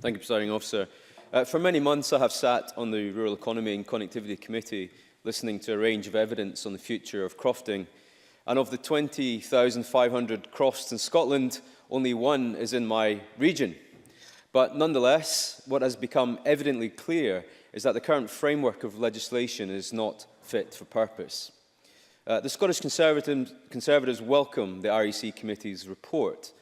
Thank you, Presiding Officer. For many months I have sat on the Rural Economy and Connectivity Committee listening to a range of evidence on the future of crofting. And of the 20,500 crofts in Scotland, only one is in my region. But nonetheless, what has become evidently clear is that the current framework of legislation is not fit for purpose. The Scottish Conservatives welcome the REC Committee's report,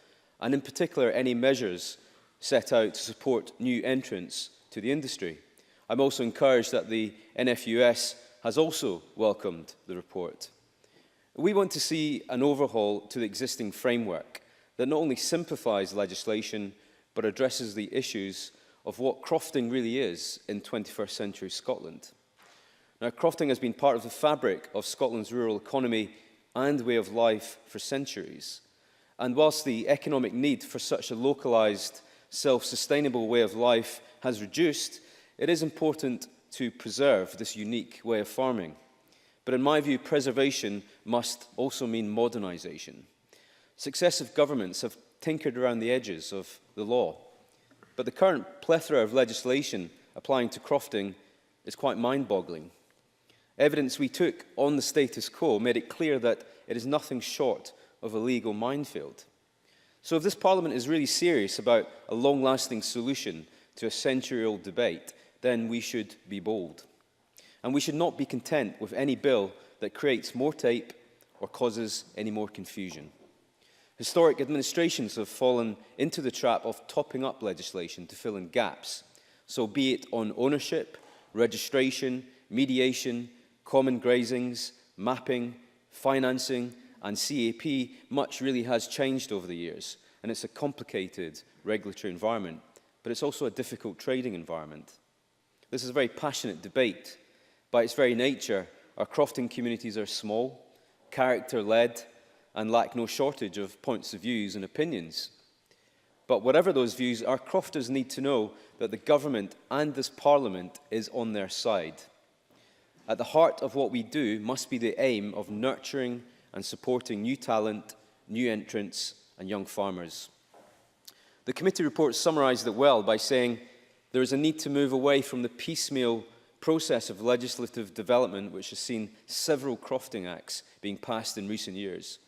and in particular any measures set out to support new entrants to the industry. I'm also encouraged that the NFUS has also welcomed the report. We want to see an overhaul to the existing framework that not only simplifies legislation, but addresses the issues of what crofting really is in 21st century Scotland. Now, crofting has been part of the fabric of Scotland's rural economy and way of life for centuries. And whilst the economic need for such a localised, self-sustainable way of life has reduced, it is important to preserve this unique way of farming. But in my view, preservation must also mean modernisation. Successive governments have tinkered around the edges of the law, but the current plethora of legislation applying to crofting is quite mind-boggling. Evidence we took on the status quo made it clear that it is nothing short of a legal minefield. So if this Parliament is really serious about a long-lasting solution to a century-old debate, then we should be bold. And we should not be content with any bill that creates more tape or causes any more confusion. Historic administrations have fallen into the trap of topping up legislation to fill in gaps. So be it on ownership, registration, mediation, common grazings, mapping, financing, and CAP, much really has changed over the years, and it's a complicated regulatory environment, but it's also a difficult trading environment. This is a very passionate debate. By its very nature, our crofting communities are small, character-led, and lack no shortage of points of views and opinions. But whatever those views, our crofters need to know that the government and this Parliament is on their side. At the heart of what we do must be the aim of nurturing and supporting new talent, new entrants, and young farmers. The committee report summarised it well by saying there is a need to move away from the piecemeal process of legislative development which has seen several crofting acts being passed in recent years.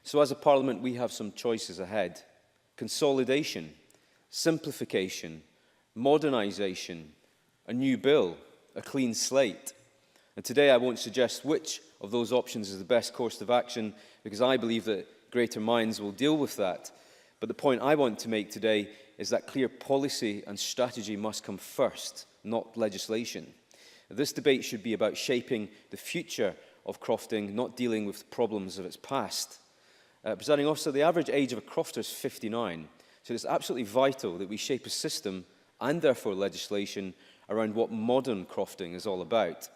So as a Parliament, we have some choices ahead: consolidation, simplification, modernisation, a new bill, a clean slate. And today I won't suggest which of those options is the best course of action, because I believe that greater minds will deal with that. But the point I want to make today is that clear policy and strategy must come first, not legislation. This debate should be about shaping the future of crofting, not dealing with the problems of its past. Presiding Officer, the average age of a crofter is 59, so it's absolutely vital that we shape a system, and therefore legislation, around what modern crofting is all about.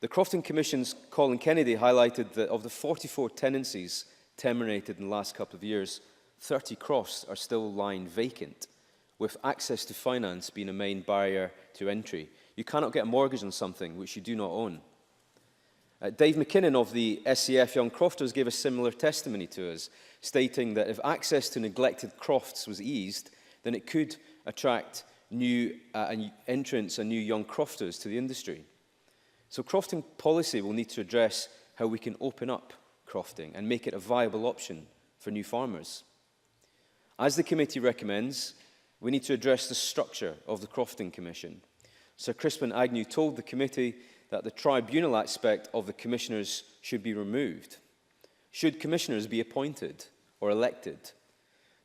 The Crofting Commission's Colin Kennedy highlighted that of the 44 tenancies terminated in the last couple of years, 30 crofts are still lying vacant, with access to finance being a main barrier to entry. You cannot get a mortgage on something which you do not own. Dave McKinnon of the SCF Young Crofters gave a similar testimony to us, stating that if access to neglected crofts was eased, then it could attract new entrants and new young crofters to the industry. So crofting policy will need to address how we can open up crofting and make it a viable option for new farmers. As the committee recommends, we need to address the structure of the Crofting Commission. Sir Crispin Agnew told the committee that the tribunal aspect of the commissioners should be removed. Should commissioners be appointed or elected?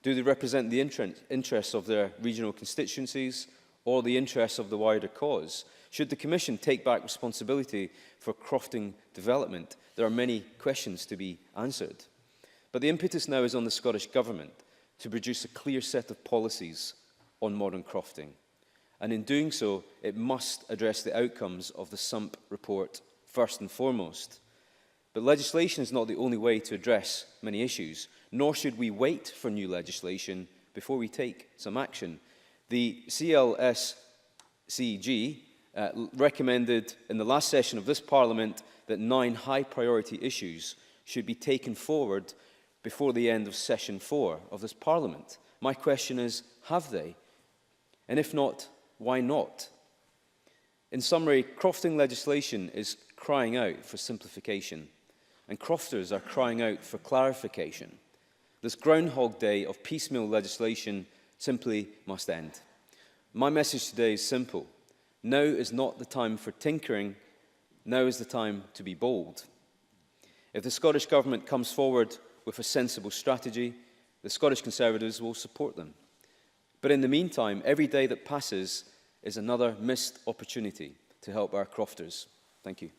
Do they represent the interests of their regional constituencies or the interests of the wider cause? Should the Commission take back responsibility for crofting development? There are many questions to be answered. But the impetus now is on the Scottish Government to produce a clear set of policies on modern crofting. And in doing so, it must address the outcomes of the SUMP report first and foremost. But legislation is not the only way to address many issues, nor should we wait for new legislation before we take some action. The CLSCG recommended in the last session of this Parliament that 9 high-priority issues should be taken forward before the end of Session 4 of this Parliament. My question is, have they? And if not, why not? In summary, crofting legislation is crying out for simplification, and crofters are crying out for clarification. This Groundhog Day of piecemeal legislation simply must end. My message today is simple. Now is not the time for tinkering. Now is the time to be bold. If the Scottish Government comes forward with a sensible strategy, the Scottish Conservatives will support them. But in the meantime, every day that passes is another missed opportunity to help our crofters. Thank you.